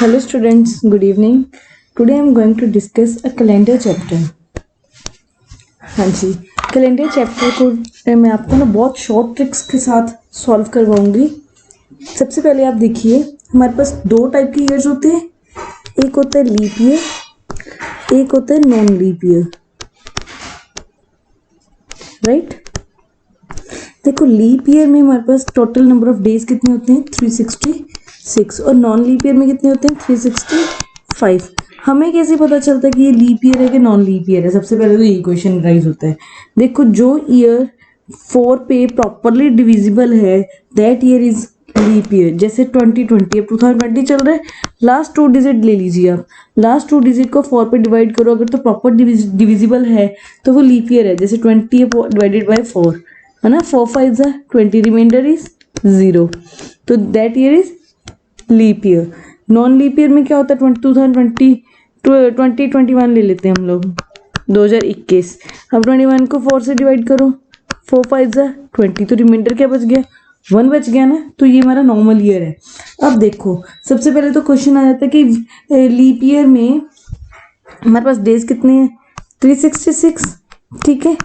Hello students, good evening. Today I am going to discuss a calendar chapter. हाँ जी, calendar chapter को मैं आपको ना बहुत शॉर्ट ट्रिक्स के साथ सॉल्व करवाऊंगी। सबसे पहले आप देखिए, हमारे पास दो टाइप के ईयर्स होते हैं। एक होता है लीप ईयर, एक होता है नॉन लीप ईयर, राइट। देखो, लीप ईयर में हमारे पास टोटल नंबर ऑफ डेज कितने होते हैं 366 और नॉन लीप ईयर में कितने होते हैं 365। हमें कैसे पता चलता है कि ये लीप ईयर है कि नॉन लीप ईयर है? सबसे पहले तो यही क्वेश्चन राइज होता है। देखो, जो ईयर 4 पे प्रॉपरली डिविजिबल है that year is leap year. जैसे 2020, अब 2020 चल रहा है, लास्ट 2 डिजिट ले लीजिए आप। लास्ट 2 डिजिट को 4 पे डिवाइड करो, अगर तो प्रॉपर डिविजिबल है तो वो लीप ईयर है। जैसे 20 डिवाइडेड बाई 4 है ना, 4 5 जा 20, रिमाइंडर इज 0, तो that year is leap year. Non leap year में क्या होता है 2021 ले लेते हैं हम लोग, 2021। अब 21 को 4 से डिवाइड करो, 4 5 जा 20, तो रिमाइंडर क्या बच गया 1 बच गया ना, तो ये हमारा नॉर्मल ईयर है। अब देखो, सबसे पहले तो क्वेश्चन आ जाता है कि लीप ईयर में हमारे पास डेज कितने हैं 366, ठीक है।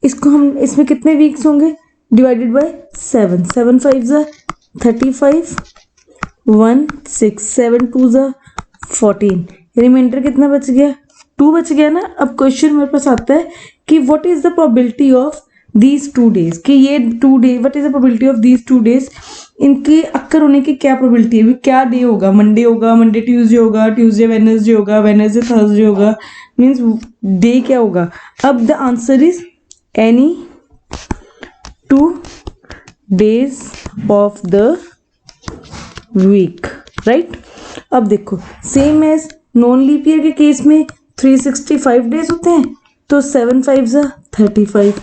इसको हम, इसमें कितने वीक्स होंगे डिवाइडेड बाय 7, 7 5 जा 35, 1 6, 7 2 जा 14, रिमाइंडर कितना बच गया 2 बच गया ना। अब क्वेश्चन मेरे पास आता है कि what is the probability of these 2 days, कि ये 2 day, what is the probability of these 2 days, इनके अक्कर होने की क्या प्रोबेबिलिटी है? क्या डे होगा? मंडे होगा, मंडे ट्यूसडे होगा, ट्यूसडे वेडनेसडे होगा, वेडनेसडे थर्सडे होगा, मीन्स डे क्या होगा? अब the answer is any 2 days of the week, right. अब देखो, same as non leap year के केस में 365 डेज होते हैं, तो 7 5 जा 35,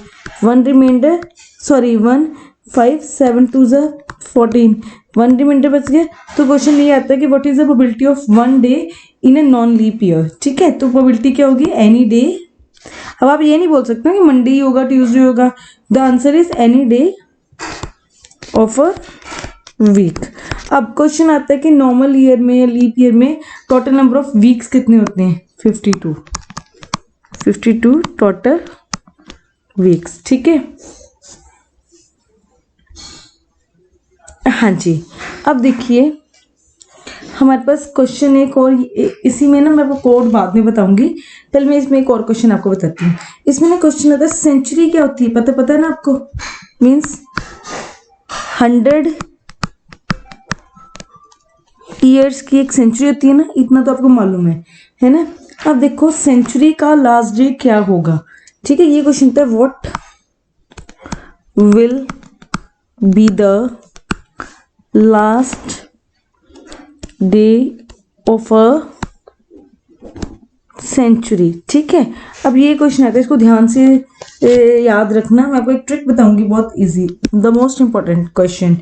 1 रिमाइंडर, सॉरी 1 5 7 2 जा 14, 1 रिमाइंडर बच गया। तो क्वेश्चन ये आता है कि what is the probability of 1 day in a non leap year, ठीक है। तो प्रोबेबिलिटी क्या होगी एनी डे। अब आप ये नहीं बोल सकते ना कि मंडे ही होगा, ट्यूसडे होगा। The answer is any day of a week. अब क्वेश्चन आता है कि नॉर्मल ईयर में या लीप ईयर में टोटल नंबर ऑफ वीक्स कितने होते हैं 52 टोटल वीक्स, ठीक है। हाँ जी, अब देखिए हमारे पास क्वेश्चन एक और, इसी में ना मैं आपको कोड बाद में बताऊंगी, पहले मैं इसमें एक और क्वेश्चन आपको बताती हूँ। इसमें ना क्वेश्चन आता है सेंचुरी क्या होती है, पता है ना आपको? मीन्स 100 ईयर्स की एक सेंचुरी होती है ना, इतना तो आपको मालूम है ना। अब देखो, सेंचुरी का लास्ट डे क्या होगा, ठीक है। ये क्वेश्चन था what will be the last day of a century, ठीक है। अब ये क्वेश्चन आता है, इसको ध्यान से याद रखना। मैं आपको एक ट्रिक बताऊंगी बहुत easy, the most important question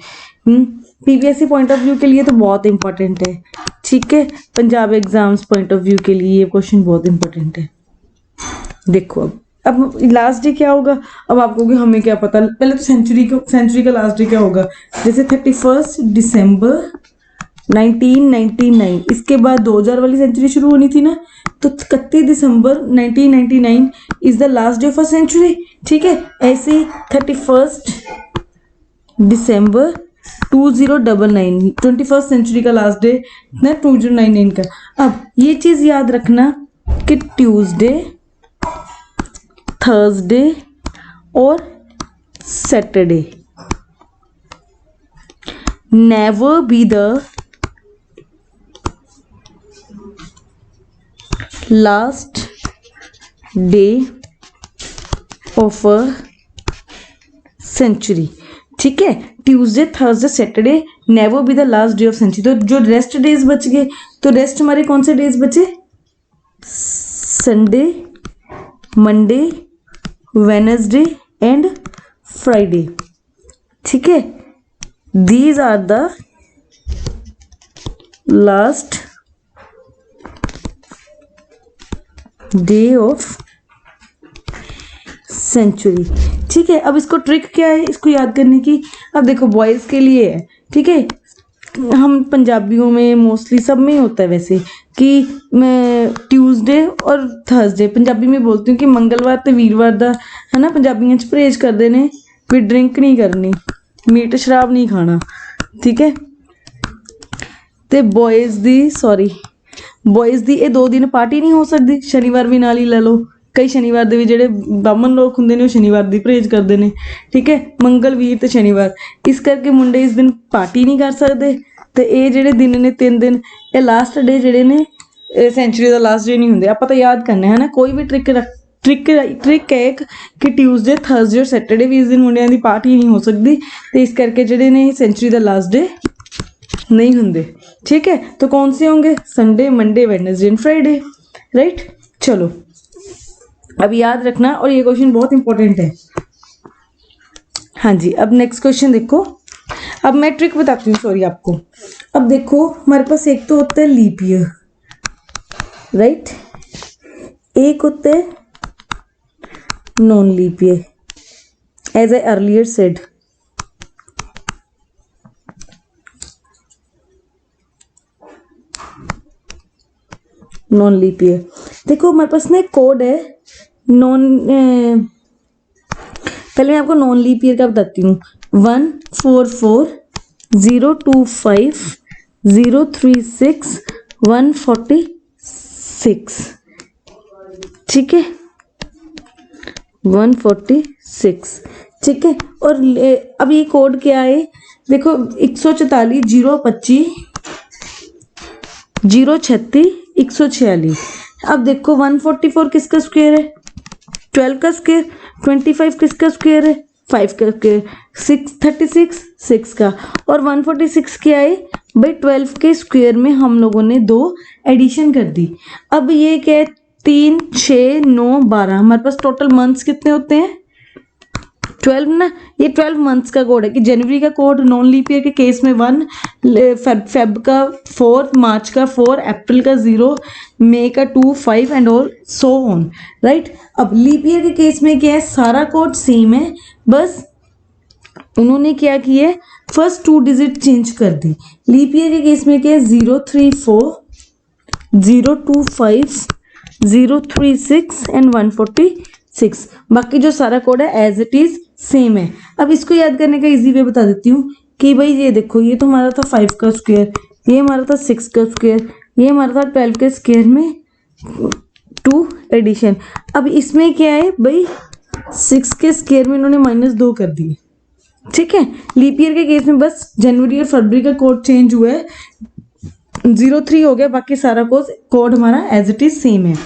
PPSC point of view के लिए तो बहुत इंपॉर्टेंट है, ठीक है। Punjab exams point of view के लिए ये क्वेश्चन बहुत इंपॉर्टेंट है। देखो, अब लास्ट डे क्या होगा? अब आप कहोगे हमें क्या पता, पहले तो सेंचुरी का लास्ट डे क्या होगा। जैसे 31 दिसंबर 1999, इसके बाद 2000 वाली सेंचुरी शुरू होनी थी ना, तो 31 December 1999 is the last day of a century, ठीक है। ऐसे ही 31 दिसंबर 2099, 21st सेंचुरी का लास्ट डे ना 2099 का। अब ये चीज याद रखना कि ट्यूसडे, थर्सडे और Saturday never be the last day of a century, ठीक है। Tuesday, Thursday, Saturday never be the last day of century. तो जो रेस्ट डेज बच गए, तो रेस्ट हमारे कौन से डेज बचे? Sunday, Monday, Wednesday and Friday, ठीक है। These are the last day of century, ठीक है। अब इसको ट्रिक क्या है इसको याद करने की? अब देखो, बॉयज के लिए है, ठीक है। हम पंजाबियों में मोस्टली सब में ही होता है वैसे कि मैं ट्यूसडे और थर्सडे पंजाबी में बोलती हूँ कि मंगलवार ते वीरवार दा है ना पंजाबियों च परहेज करते ने भी ड्रिंक नहीं करनी मीट शराब नहीं खाना ठीक है। ते बॉयज़ दी ये 2 दिन पार्टी नहीं हो सकती शनिवार भी नाल ही ले लो कई शनिवार दे भी ਜਿਹੜੇ ब्राह्मण लोग ਹੁੰਦੇ ਨੇ ਉਹ शनिवार ਦੀ ਪਰਹੇਜ਼ ਕਰਦੇ ਨੇ ठीक है मंगल वीर ਤੇ शनिवार इस करके मुंडे इस दिन पार्टी नहीं कर सकते ਤੇ ਇਹ ਜਿਹੜੇ ਦਿਨ ਨੇ 3 दिन ਇਹ ਲਾਸਟ ਡੇ ਜਿਹੜੇ ਨੇ ਸੈਂਚੁਰੀ ਦਾ ਲਾਸਟ ਡੇ ਨਹੀਂ ਹੁੰਦੇ ਆਪਾਂ ਤਾਂ ਯਾਦ ਕਰਨਾ ਹੈ ਨਾ ਕੋਈ ਵੀ ट्रिक है एक कि ट्यूसडे थर्सडे और सैटरडे भी इस दिन मुंडियां दी पार्टी नहीं हो सकती तो इस करके ਜਿਹੜੇ ने सेंचुरी ਦਾ लास्ट डे नहीं होंगे ठीक है। तो कौन से होंगे Sunday Monday Wednesday and Friday right. चलो अब याद रखना और ये क्वेश्चन बहुत इंपॉर्टेंट है। हाँ जी अब नेक्स्ट क्वेश्चन देखो अब मैं ट्रिक बताती हूँ सॉरी आपको। अब देखो हमारे पास एक तो होता है लीप ईयर राइट एक होता है non leap year as I earlier said non leap year. देखो हमारे पास ना एक कोड है पहले मैं आपको नॉन लीप ईयर का बताती हूँ 1440235 ठीक है 146 ठीक है। और अब ये कोड क्या है देखो 144 025 036 146। अब देखो 144 किसका स्क्वायर है 12 का स्क्वायर 25 किसका स्क्वायर है 5 का स्क्वायर 636 6 का और 146 क्या है भाई 12 के स्क्वायर में हम लोगों ने 2 एडिशन कर दी। अब ये क्या है 3 6 9 12 हमारे पास टोटल मंथ्स कितने होते हैं 12 ना ये 12 मंथ्स का कोड है कि जनवरी का कोड नॉन लीप ईयर के केस में 1 फेब का 4 मार्च का 4 अप्रैल का 0 मई का 2 5 and all so on right. अब लीप ईयर के केस में क्या है सारा कोड सेम है बस उन्होंने क्या किया फर्स्ट 2 डिजिट चेंज कर दी। लीप ईयर के केस में क्या है 034 025 036 एंड 146 बाकी जो सारा कोड है एज इट इज सेम है। अब इसको याद करने का इजी वे बता देती हूँ कि भाई ये देखो ये तो हमारा था 5 का स्क्वायर ये हमारा था 6 का स्क्वायर ये हमारा था 12 के स्क्वायर में 2 एडिशन। अब इसमें क्या है भाई 6 के स्क्वायर में इन्होंने -2 कर दिए ठीक है। लीप ईयर के केस में बस जनवरी और फरवरी का कोड चेंज हुआ है 03 हो गया बाकी सारा कोड हमारा एज इट इज सेम है।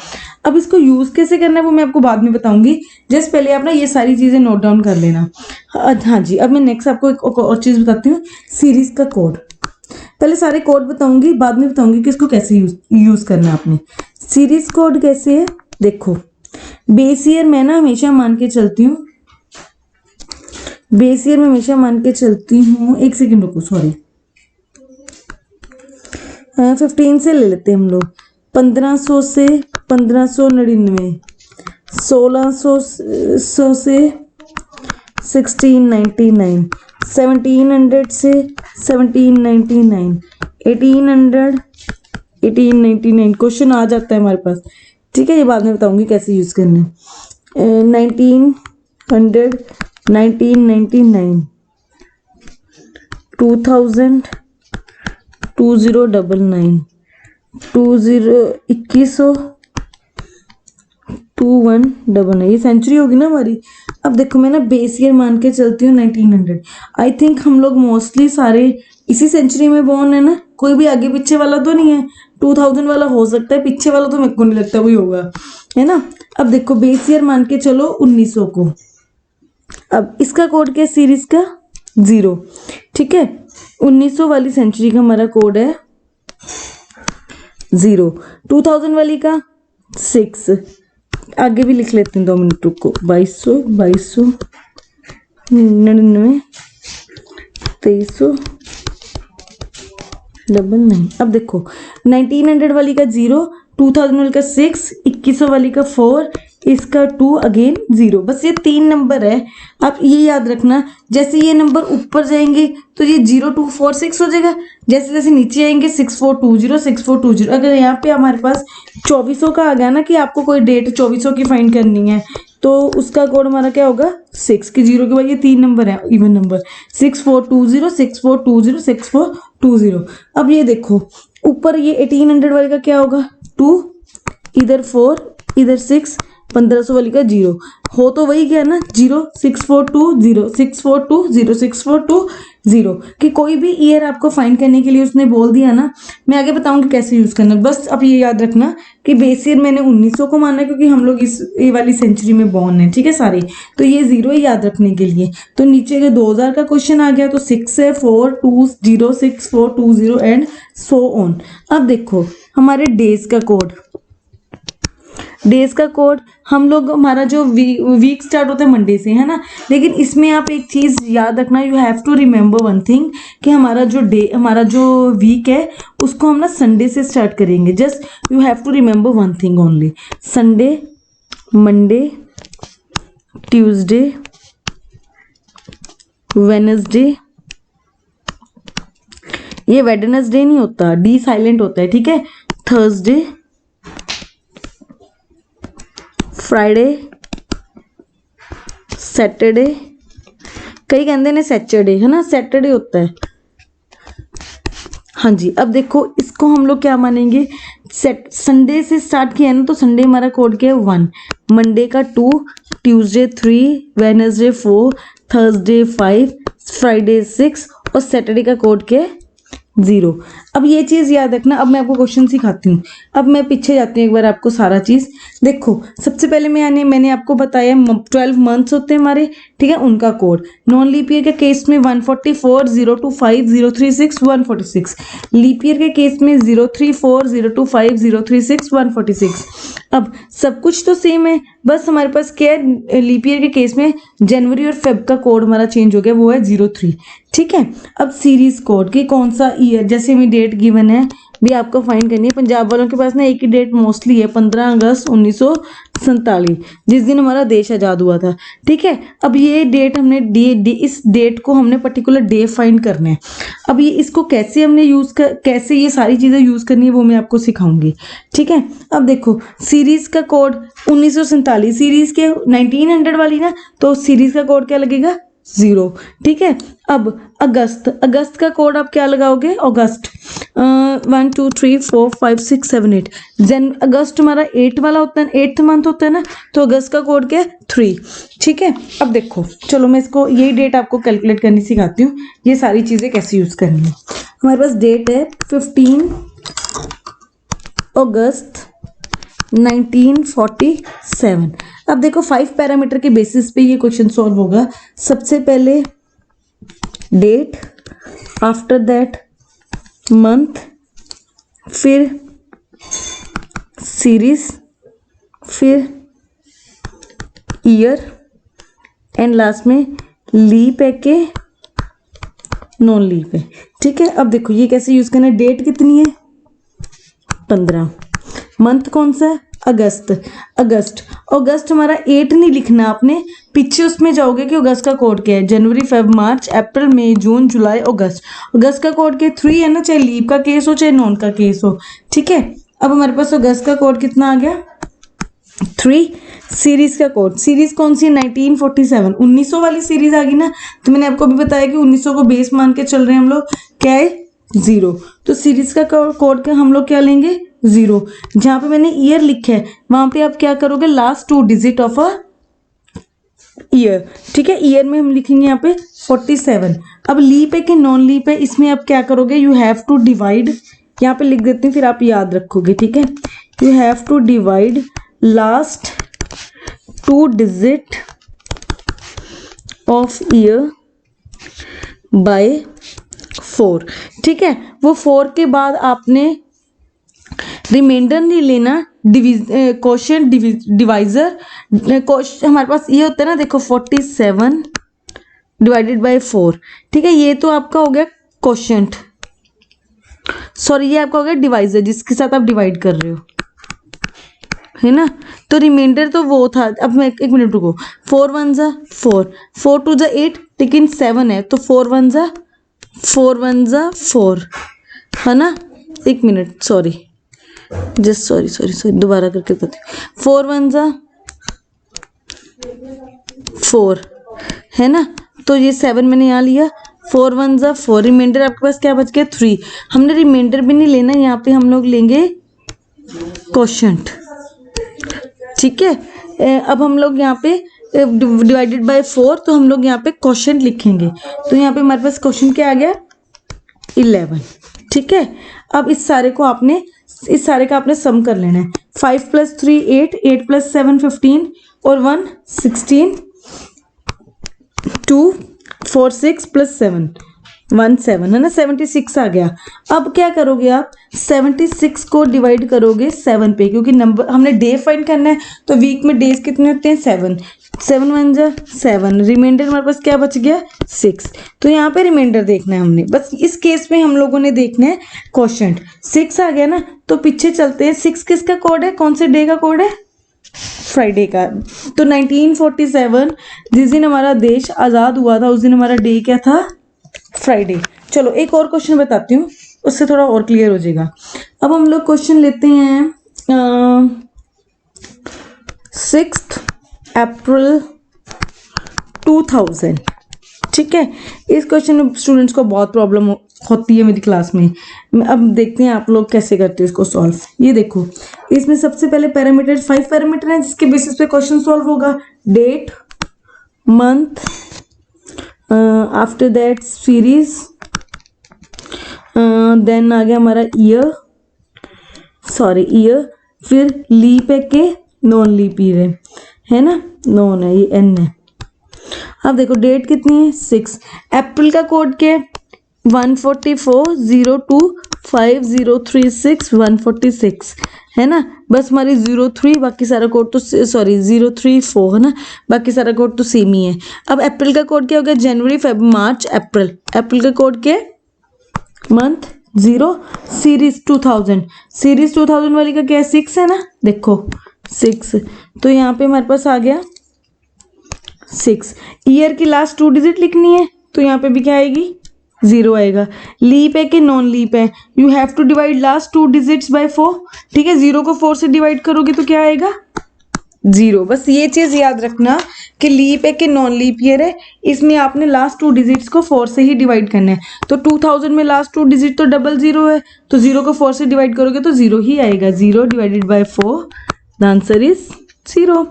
अब इसको यूज़ कैसे करना है वो मैं आपको बाद में बताऊंगी जस्ट पहले आप ना ये सारी चीज़ें नोट डाउन कर लेना। हाँ जी अब मैं नेक्स्ट आपको एक और चीज़ बताती हूँ सीरीज़ का कोड। पहले सारे कोड बताऊंगी बाद में बताऊंगी कि इसको कैसे यूज़ करना है आपने। सीरीज़ कोड कैसे है देखो बेस ईयर मैं ना हमेशा मान के चलती हूँ बेस ईयर में हमेशा मान के चलती हूँ एक सेकेंड रुको सॉरी 15 से ले लेते हैं हम लोग 1500 से 1599 1600 से 1699 1700 से 1799 1800 1899 क्वेश्चन आ जाता है हमारे पास ठीक है। ये बाद में बताऊंगी कैसे यूज़ करना है 1900 1999 2000 2099 2100 2199 ये सेंचुरी होगी ना हमारी। अब देखो मैं ना बेस ईयर मान के चलती हूँ 1900 आई थिंक हम लोग मोस्टली सारे इसी सेंचुरी में बोर्न है ना कोई भी आगे पीछे वाला तो नहीं है 2000 वाला हो सकता है पीछे वाला तो मेरे को नहीं लगता वही होगा है ना। अब देखो बेस ईयर मान के चलो 1900 को अब इसका कोड क्या है सीरीज का 0 ठीक है 1900 वाली सेंचुरी का हमारा कोड है 0 2000 वाली का 6 आगे भी लिख लेते हैं 2 मिनट रुको 2200 99 2300 99। अब देखो 1900 वाली का 0 2000 वाली का 6 2100 वाली का 4 इसका 2 अगेन 0। बस ये 3 नंबर है, आप ये याद रखना। जैसे ये नंबर ऊपर जाएंगे तो ये 0246 हो जाएगा, जैसे जैसे नीचे आएंगे 6420 6420। अगर यहाँ पे हमारे पास 2400 का आ गया ना कि आपको कोई डेट 2400 की फाइंड करनी है, तो उसका कोड हमारा क्या होगा 6 की 0 के बाद ये 3 नंबर है इवन नंबर 6420 6420 6420। अब ये देखो ऊपर ये 1800 वाले का क्या होगा 2, इधर 4 इधर 6, 1500 वाली का 0 हो तो वही गया ना 0 6420 6420 6420 कि कोई भी ईयर आपको फाइंड करने के लिए उसने बोल दिया ना। मैं आगे बताऊंगी कैसे यूज करना, बस अब ये याद रखना कि बेस ईयर मैंने 1900 को माना क्योंकि हम लोग इस ये वाली सेंचुरी में बॉर्न है, ठीक है सारे, तो ये 0 ही याद रखने के लिए। तो नीचे अगर 2000 का क्वेश्चन आ गया तो 6 है 420 6420 एंड सो ऑन। अब देखो हमारे डेज का कोड, डेज का कोड हम लोग हमारा जो वीक स्टार्ट होता है मंडे से, है ना। लेकिन इसमें आप एक चीज याद रखना, you have to remember one thing कि हमारा जो डे हमारा जो वीक है उसको हम ना संडे से स्टार्ट करेंगे। Just you have to remember one thing only, Sunday Monday Tuesday Wednesday, ये वेडनेसडे नहीं होता, डी साइलेंट होता है, ठीक है। थर्सडे फ्राइडे सैटरडे, कई कहते हैं सैटरडे, है ना, सैटरडे होता है, हाँ जी। अब देखो इसको हम लोग क्या मानेंगे, संडे से स्टार्ट किया है ना, तो संडे हमारा कोड क्या है 1, मंडे का 2, ट्यूसडे 3, वेडनेसडे 4, थर्सडे 5, फ्राइडे 6 और सैटरडे का कोड क्या है 0। अब ये चीज़ याद रखना। अब मैं आपको क्वेश्चन सिखाती हूँ, अब मैं पीछे जाती हूँ एक बार आपको सारा चीज़ देखो। सबसे पहले मैंने आपको बताया 12 मंथ्स होते हैं हमारे, ठीक है, उनका कोड। नॉन लीप ईयर के केस में 144 025 036 146, लीप ईयर के केस में 034 025 036 146। अब सब कुछ तो सेम है, बस हमारे पास क्या है, लीप ईयर के केस में जनवरी और फेब का कोड हमारा चेंज हो गया, वो है 03, ठीक है। अब सीरीज कोड कि कौन सा ईयर, जैसे हमें डेट गिवन है भी आपको फाइंड करनी है। पंजाब वालों के पास ना एक ही डेट मोस्टली है 15 अगस्त 1947, जिस दिन हमारा देश आज़ाद हुआ था, ठीक है। अब ये डेट हमने इस डेट को हमने पर्टिकुलर डे फाइंड करना है। अब ये इसको कैसे हमने कैसे ये सारी चीज़ें यूज़ करनी है वो मैं आपको सिखाऊंगी, ठीक है। अब देखो सीरीज का कोड 1947, सीरीज के 1900 वाली ना, तो सीरीज का कोड क्या लगेगा 0, ठीक है। अब अगस्त का कोड आप क्या लगाओगे, अगस्त 1 2 3 4 5 6 7 8, अगस्त हमारा 8 वाला होता है, 8th मंथ होता है ना, तो अगस्त का कोड क्या है 3, ठीक है। अब देखो चलो मैं इसको यही डेट आपको कैलकुलेट करनी सिखाती हूँ, ये सारी चीज़ें कैसे यूज़ करनी है। हमारे पास डेट है 15 अगस्त 1947। अब देखो 5 पैरामीटर के बेसिस पे ये क्वेश्चन सॉल्व होगा। सबसे पहले डेट, आफ्टर दैट मंथ, फिर सीरीज, फिर ईयर एंड लास्ट में लीप है के नॉन लीप है, ठीक है। अब देखो ये कैसे यूज करना है, डेट कितनी है 15, मंथ कौन सा है अगस्त हमारा 8 नहीं लिखना आपने, पीछे उसमें जाओगे कि अगस्त का कोड क्या है, जनवरी फेब मार्च अप्रैल मई जून जुलाई अगस्त का कोड क्या 3 है ना, चाहे लीप का केस हो चाहे नॉन का केस हो, ठीक है। अब हमारे पास अगस्त का कोड कितना आ गया 3। सीरीज का कोड, सीरीज कौन सी है 1947, 1900 वाली सीरीज आ गई ना, तो मैंने आपको भी बताया कि 1900 को बेस मान के चल रहे हैं हम लोग, क्या है 0, तो सीरीज का कोड का हम लोग क्या लेंगे 0। जहां पे मैंने ईयर लिखा है वहां पे आप क्या करोगे, last 2 digit of a year, ठीक है। ईयर में हम लिखेंगे यहाँ पे 47। अब लीप है कि नॉन लीप है, इसमें आप क्या करोगे, यू हैव टू डिवाइड, यहाँ पे लिख देती हूँ फिर आप याद रखोगे, ठीक है। You have to divide last 2 digit of year by 4, ठीक है। वो 4 के बाद आपने रिमाइंडर नहीं लेना, क्वोशिएंट डिवाइजर, हमारे पास ये होता है ना, देखो 47 डिवाइडेड बाय 4, ठीक है। ये तो आपका हो गया क्वोशिएंट, सॉरी ये आपका हो गया डिवाइजर जिसके साथ आप डिवाइड कर रहे हो, है ना, तो रिमाइंडर तो वो था। अब मैं एक मिनट रुको, 4 1 जा 4, 4 2 जा 8, लेकिन 7 है तो 4 1 जा 4, है ना। एक मिनट, सॉरी, जस्ट सॉरी दोबारा करके बताती हूँ। 4 1 जा 4, है ना, तो ये 7 मैंने यहाँ लिया, 4 1 जा 4, रिमाइंडर आपके पास क्या बच गया 3। हमने रिमाइंडर भी नहीं लेना, यहाँ पे हम लोग लेंगे क्वोशंट, ठीक है। अब हम लोग यहाँ पे डिवाइडेड बाय 4, तो हम लोग यहाँ पे क्वोशंट लिखेंगे। तो यहाँ पे हमारे पास क्वोशंट क्या आ गया 11, ठीक है। अब इस सारे का आपने सम कर लेना है। 5 + 3 8, 8 + 7 15 और 1 16, 2 4 6 + 7 1 7, है ना, 76 आ गया। अब क्या करोगे आप, 76 को डिवाइड करोगे 7 पे, क्योंकि नंबर हमने डे फाइंड करना है, तो वीक में डेज कितने होते हैं 7, 7 1 जा 7, रिमाइंडर हमारे पास क्या बच गया 6। तो यहाँ पे रिमाइंडर देखना है हमने, बस इस केस में हम लोगों ने देखना है क्वोशंट। 6 आ गया ना, तो पीछे चलते हैं। 6 किसका कोड है, कौन से डे का कोड है, फ्राइडे का। तो 1947 जिस दिन हमारा देश आज़ाद हुआ था, उस दिन हमारा डे क्या था, फ्राइडे। चलो एक और क्वेश्चन बताती हूँ, उससे थोड़ा और क्लियर हो जाएगा। अब हम लोग क्वेश्चन लेते हैं 6 अप्रैल 2000, ठीक है। इस क्वेश्चन में स्टूडेंट्स को बहुत प्रॉब्लम होती है मेरी क्लास में। अब देखते हैं आप लोग कैसे करते हैं इसको सॉल्व। ये देखो, इसमें सबसे पहले पैरामीटर 5 पैरामीटर हैं जिसके बेसिस पे क्वेश्चन सॉल्व होगा। Date, month, after that series, then आ गया हमारा ईयर, फिर लीप है के नॉन लीप ईयर है ना, नॉन है, ये एन है। अब देखो डेट कितनी है 6, अप्रैल का कोड क्या है 144025036 146, है ना, बस हमारी 03, बाकी सारा कोड तो 034 है ना, बाकी सारा कोड तो सेम ही है। अब अप्रैल का कोड क्या हो गया, जनवरी फेब मार्च अप्रैल, अप्रैल का कोड क्या है मंथ 0, सीरीज 2000 वाली का क्या है 6 है ना, देखो 6, तो यहाँ पे हमारे पास आ गया 6। ईयर की लास्ट 2 डिजिट लिखनी है, तो यहाँ पे भी क्या आएगी 0 आएगा। लीप है कि नॉन लीप है, you have to divide last 2 digits by 4, ठीक है। 0 को 4 से डिवाइड करोगे तो क्या आएगा 0। बस ये चीज याद रखना कि लीप है कि नॉन लीप ईयर है, इसमें आपने लास्ट 2 डिजिट्स को 4 से ही डिवाइड करना है। तो 2000 में लास्ट 2 डिजिट तो 00 है, तो 0 को 4 से डिवाइड करोगे तो 0 ही आएगा। 0 divided by 4, the answer is 0,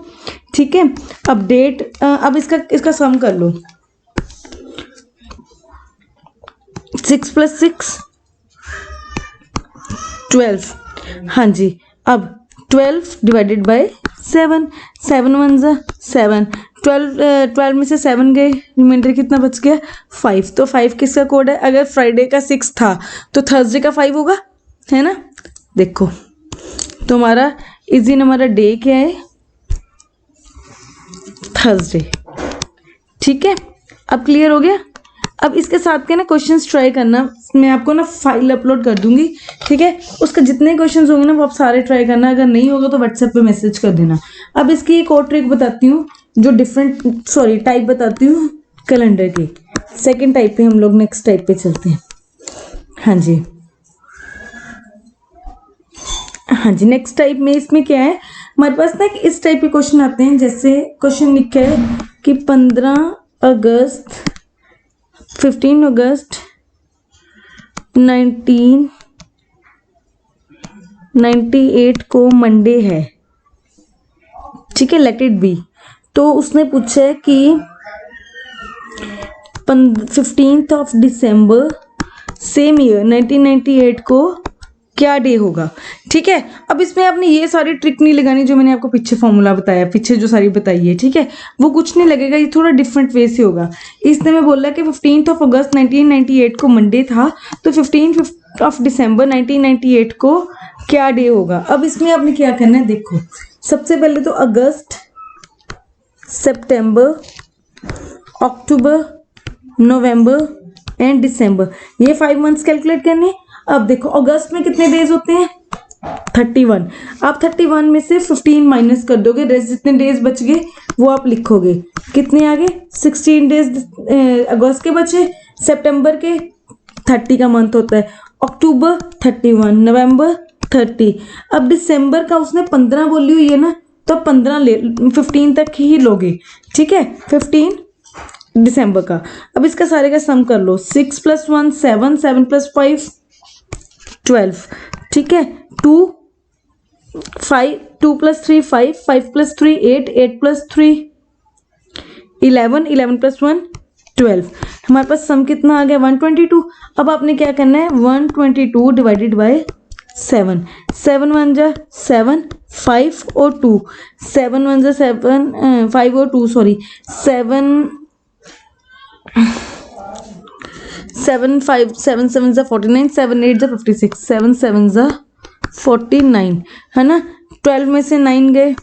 ठीक है। अब डेट, अब इसका सम कर लो। 6 + 6 12, हाँ जी। अब 12 डिवाइडेड बाय 7, 7 1 जा 7, 12 में से 7 गए, रिमाइंडर कितना बच गया 5। तो 5 किसका कोड है, अगर फ्राइडे का 6 था तो थर्सडे का 5 होगा, है ना। देखो तो हमारा इस दिन हमारा डे क्या है थर्सडे, ठीक है। अब क्लियर हो गया। अब इसके साथ के ना क्वेश्चंस ट्राई करना, मैं आपको ना फाइल अपलोड कर दूंगी, ठीक है। उसका जितने क्वेश्चंस होंगे ना वो आप सारे ट्राई करना, अगर नहीं होगा तो व्हाट्सएप पे मैसेज कर देना। अब इसकी एक और ट्रिक बताती हूँ, जो टाइप बताती हूँ कैलेंडर की। सेकेंड टाइप पे हम लोग नेक्स्ट टाइप पे चलते हैं। हाँ जी, नेक्स्ट टाइप में इसमें क्या है हमारे पास ना, इस टाइप के क्वेश्चन आते हैं। जैसे क्वेश्चन लिखा है कि 15 अगस्त 1998 को मंडे है, ठीक है, लेट इट बी। तो उसने पूछा है कि 15 दिसंबर सेम ईयर 1998 को क्या डे होगा, ठीक है। अब इसमें आपने ये सारी ट्रिक नहीं लगानी जो मैंने आपको पीछे फॉर्मूला बताया, पीछे जो सारी बताई है, ठीक है, वो कुछ नहीं लगेगा, ये थोड़ा डिफरेंट वे से होगा। इसने मैं बोला कि 15 अगस्त 1998 को मंडे था, तो 15 दिसंबर 1998 को क्या डे होगा। अब इसमें आपने क्या करना है, देखो सबसे पहले तो अगस्त, सितंबर, अक्टूबर, नवंबर एंड दिसंबर, ये 5 मंथ्स कैलकुलेट करने। अब देखो अगस्त में कितने डेज होते हैं 31। आप 31 में से 15 माइनस कर दोगे, रेस्ट जितने डेज बच गए वो आप लिखोगे। कितने आ गए? 16 डेज अगस्त के बचे, सितंबर के 30 का मंथ होता है, अक्टूबर 31, नवंबर 30। अब दिसंबर का उसने 15 बोली हुई है ना, तो 15 ले 15 तक ही लोगे, ठीक है। 15 दिसंबर का। अब इसका सारे का सम कर लो, 6 + 1 7, 7 + 5 12, ठीक है। 2 5, 2 + 3 5, 5 + 3 8, 8 + 3 11, 11 + 1 12। हमारे पास सम कितना आ गया? 122। अब आपने क्या करना है? 122 डिवाइडेड बाय 7, 7 1 जा 7, 5 और 2, 7 1 जा 7, 5 और 2 सॉरी 7 7 5 7 7 जा 49, 7 8 जा 56, 7 7 जा 49, है ना। 12 में से 9 गए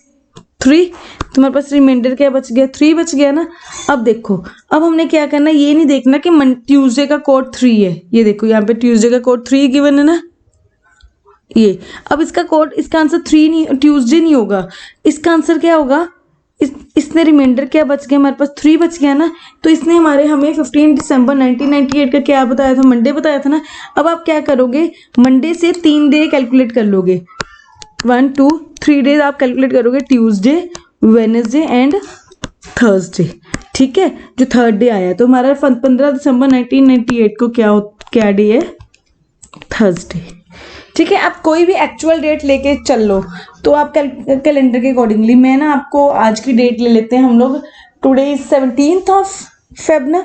3, तुम्हारे पास रिमाइंडर क्या बच गया? 3 बच गया ना। अब देखो, अब हमने क्या करना है, ये नहीं देखना कि ट्यूसडे का कोड 3 है। ये देखो यहाँ पे ट्यूसडे का कोड 3 गिवन है ना, ये। अब इसका कोड, इसका आंसर 3 नहीं, ट्यूसडे नहीं होगा। इसका आंसर क्या होगा? इसने रिमाइंडर क्या बच गया? हमारे पास 3 बच गया ना। तो इसने हमें 15 दिसंबर 1998 का क्या बताया था? मंडे बताया था ना। अब आप क्या करोगे? मंडे से 3 डे कैलकुलेट कर लोगे, 1 2 3 डेज आप कैलकुलेट करोगे, ट्यूसडे, वेडनेसडे एंड थर्सडे, ठीक है। जो थर्ड डे आया तो हमारा 15 दिसंबर 1998 को क्या डे है? थर्सडे, ठीक है। आप कोई भी एक्चुअल डेट लेके चल लो, तो आप कैलेंडर के अकॉर्डिंगली, मैं ना आपको आज की डेट ले लेते हैं हम लोग। Today is 17th of Feb ना।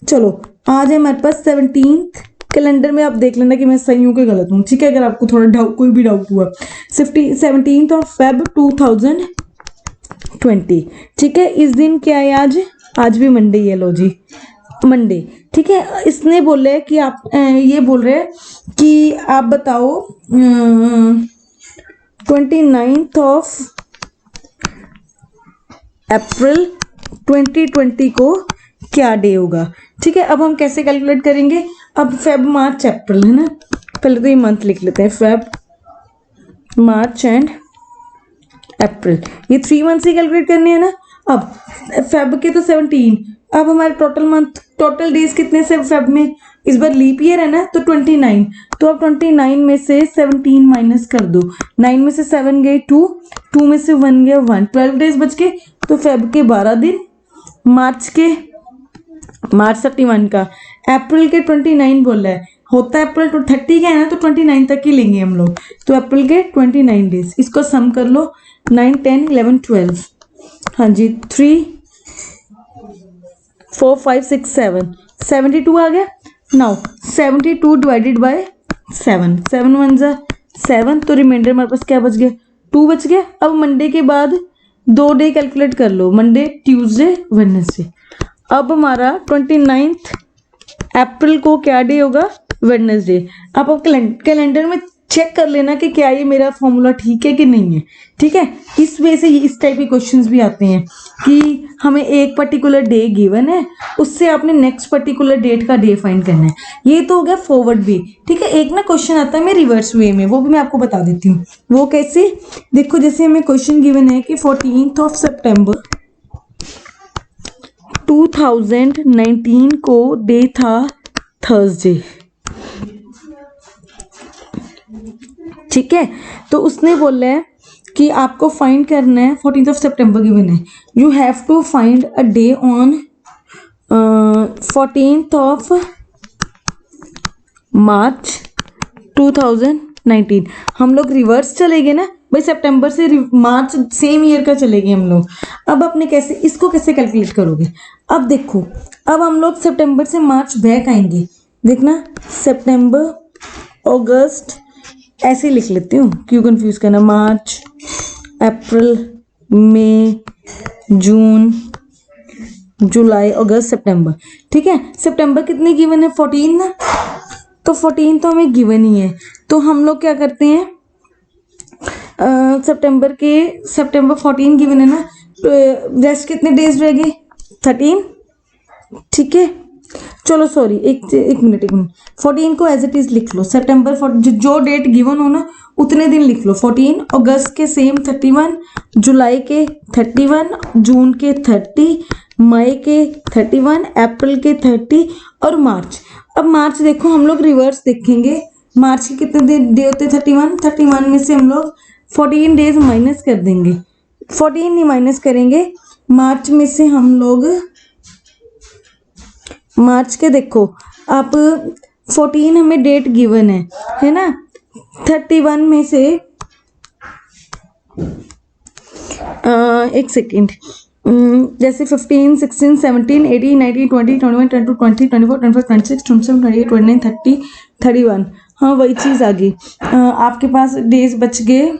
चलो आज है हमारे पास 17th। कैलेंडर में आप देख लेना कि मैं सही हूँ कि गलत हूँ, ठीक है। अगर आपको थोड़ा डाउट, कोई भी डाउट हुआ, 17th ऑफ फेब 2020, ठीक है। इस दिन क्या है? आज भी मंडे है, लो जी, मंडे, ठीक है। इसने बोले कि आप ये बोल रहे हैं कि आप बताओ 29th ऑफ अप्रैल 2020 को क्या डे होगा, ठीक है। अब हम कैसे कैलकुलेट करेंगे? अब फेब मार्च अप्रैल है ना, पहले तो ये मंथ लिख लेते हैं, फेब मार्च एंड अप्रैल, ये 3 मंथ से कैलकुलेट करने हैं ना। अब फेब के तो 17, अब हमारे टोटल मंथ, टोटल डेज कितने से फेब में? इस बार लीप ईयर है ना, तो 29। तो अब 29 में से 17 माइनस कर दो, 9 में से 7 गए 2, 2 में से 1 गया 1, 12 डेज बच गए। तो फेब के 12 दिन, मार्च 31 का, अप्रैल के 29 बोला है, होता है अप्रैल तो 30 का है ना, तो 29 तक ही लेंगे हम लोग। तो अप्रैल के 29 डेज, इसको सम कर लो, 9 10 11 12, हाँ जी, 3 4 5 6 7, 72 आ गया। नाउ 72 डिवाइडेड बाय 7, 7 1 जा 7, तो रिमाइंडर हमारे पास क्या बच गया? 2 बच गया। अब मंडे के बाद 2 डे कैलकुलेट कर लो, मंडे, ट्यूसडे, वेडनेसडे। अब हमारा 29 अप्रैल को क्या डे होगा? वेडनेसडे। आप कैलेंडर में चेक कर लेना कि क्या ये मेरा फॉर्मूला ठीक है कि नहीं है, ठीक है। इस वजह से इस टाइप के क्वेश्चंस भी आते हैं कि हमें एक पर्टिकुलर डे गिवन है, उससे आपने नेक्स्ट पर्टिकुलर डेट का डे फाइंड करना है। ये तो हो गया फॉरवर्ड वे, ठीक है। एक ना क्वेश्चन आता है मैं रिवर्स वे में, वो भी मैं आपको बता देती हूँ। वो कैसे? देखो, जैसे हमें क्वेश्चन गिवन है कि 14th ऑफ सितंबर 2019 को डे था थर्सडे, ठीक है। तो उसने बोला है कि आपको फाइंड करना है, 14th ऑफ सितंबर गिवन है, you have to find a day on 14th of March 2019। हम लोग रिवर्स चलेंगे ना भाई, सितंबर से मार्च सेम ईयर का चलेंगे हम लोग। अब अपने कैसे, इसको कैसे कैलकुलेट करोगे? अब देखो, अब हम लोग सितंबर से मार्च बैक आएंगे, देखना, सितंबर, अगस्त, ऐसे लिख लेती हूँ, क्यों कंफ्यूज करना, मार्च, अप्रैल, मई, जून, जुलाई, अगस्त, सितंबर, ठीक है। सितंबर कितने गिवन है? 14 ना, तो 14 तो हमें गिवन ही है। तो हम लोग क्या करते हैं, सितंबर 14 गिवन है ना, रेस्ट कितने डेज रह गए? 13, ठीक है। चलो सॉरी, एक मिनट 14 को एज इट इज लिख लो। सितंबर जो डेट गिवन हो ना उतने दिन लिख लो। 14 अगस्त के सेम 31, जुलाई के 31, जून के 30, मई के 31, अप्रैल के 30 और मार्च। अब मार्च देखो, हम लोग रिवर्स देखेंगे। मार्च के कितने दिन डे होते हैं? 31। 31 में से हम लोग 14 डेज माइनस कर देंगे। 14 नहीं माइनस करेंगे, मार्च में से हम लोग मार्च के देखो आप 14 हमें डेट गिवन है ना। 31 में से एक सेकेंड, जैसे 15, 16, 17, 18, 19, 20, 21, 22, 23, 24, 25, 26, 27, 28, 29, 30, 31। हाँ वही चीज़ आ गई। आपके पास डेज बच गए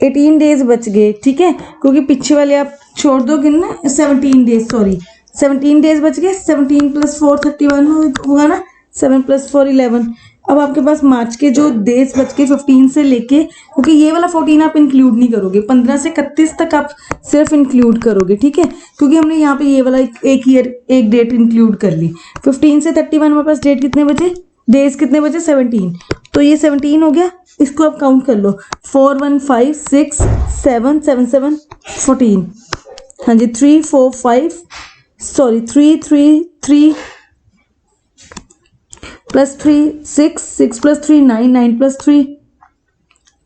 18 डेज बच गए, ठीक है, क्योंकि पीछे वाले आप छोड़ दोगे ना। 17 डेज, सॉरी 17 डेज बच गए। 17 + 4 31 होगा ना। 7 + 4 11। अब आपके पास मार्च के जो डेज बच के 15 से लेके, क्योंकि ये वाला 14 आप इंक्लूड नहीं करोगे, 15 से 31 तक आप सिर्फ इंक्लूड करोगे, ठीक है, क्योंकि हमने यहाँ पे ये वाला एक ईयर एक डेट इंक्लूड कर ली। 15 से 31 हमारे पास डेट कितने बचे, डेज कितने बचे? 17। तो ये 17 हो गया, इसको आप काउंट कर लो। 4 1 5 6 7 7 7 14। हाँ जी, 3 4 5 सॉरी 3 3 3 + 3 6 6 + 3 9 9 + 3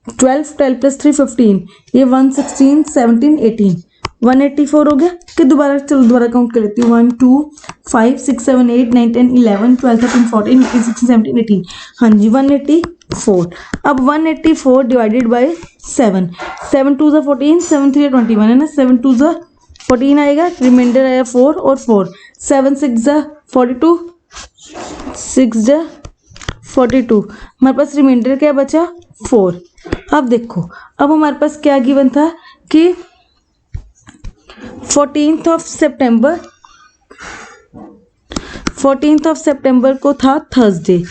12 12 + 3 15। ये 1 16 17 18 184 हो गया। कि दोबारा, चलो दोबारा काउंट कर लेती हूँ। 1 2 5 6 7 8 9 10 11 12 13 14 15 16 17 18। हाँ जी, 184। अब 184 डिवाइडेड बाय 7। 7 2 = 14, 7 3 = 21 है ना। 7 2 = 14 आएगा, रिमाइंडर आया 4 और 4। 7 6 = 42, 6 = 42। हमारे पास रिमाइंडर क्या बचा? 4। अब देखो, अब हमारे पास क्या गिवन था कि 14th सितंबर को था थर्सडे,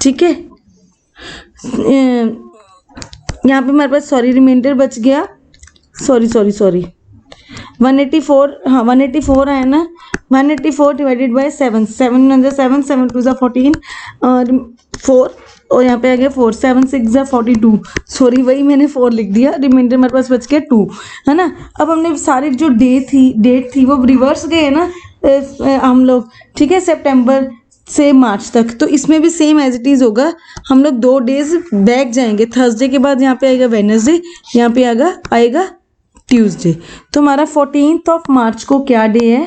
ठीक है। यहाँ पे हमारे पास सॉरी रिमाइंडर बच गया, सॉरी 184। हाँ 184 आया ना। 184 डिवाइडेड बाय 7। 7 × 7 7 2 = 14 और 4 और यहाँ पे आ गया 4। 7 6 = 42, सॉरी वही मैंने 4 लिख दिया। रिमाइंडर हमारे पास बच गया 2, है ना। अब हमने सारी जो डेट थी वो रिवर्स गए ना हम लोग, ठीक है, सितंबर से मार्च तक। तो इसमें भी सेम एज इट इज होगा, हम लोग 2 डेज बैक जाएंगे। थर्सडे के बाद यहाँ पे आएगा वेडनेसडे, यहाँ पे आएगा ट्यूसडे। तो हमारा 14th मार्च को क्या डे है?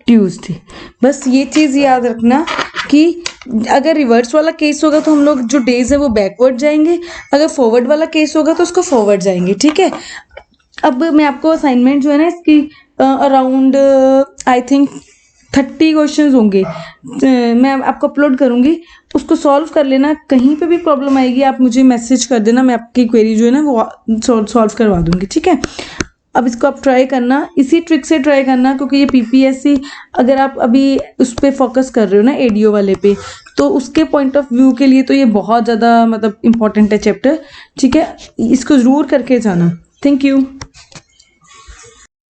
ट्यूसडे। बस ये चीज़ याद रखना कि अगर रिवर्स वाला केस होगा तो हम लोग जो डेज है वो बैकवर्ड जाएंगे, अगर फॉरवर्ड वाला केस होगा तो उसको फॉरवर्ड जाएंगे, ठीक है। अब मैं आपको असाइनमेंट जो है ना इसकी अराउंड आई थिंक 30 क्वेश्चंस होंगे, मैं आपको अपलोड करूँगी, उसको सॉल्व कर लेना। कहीं पे भी प्रॉब्लम आएगी आप मुझे मैसेज कर देना, मैं आपकी क्वेरी जो है ना वो सॉल्व करवा दूँगी, ठीक है। अब इसको आप ट्राई करना, इसी ट्रिक से ट्राई करना, क्योंकि ये पीपीएससी अगर आप अभी उस पर फोकस कर रहे हो ना एडीओ वाले पे, तो उसके पॉइंट ऑफ व्यू के लिए तो ये बहुत ज़्यादा मतलब इम्पॉर्टेंट है चैप्टर, ठीक है। इसको ज़रूर करके जाना। Thank you.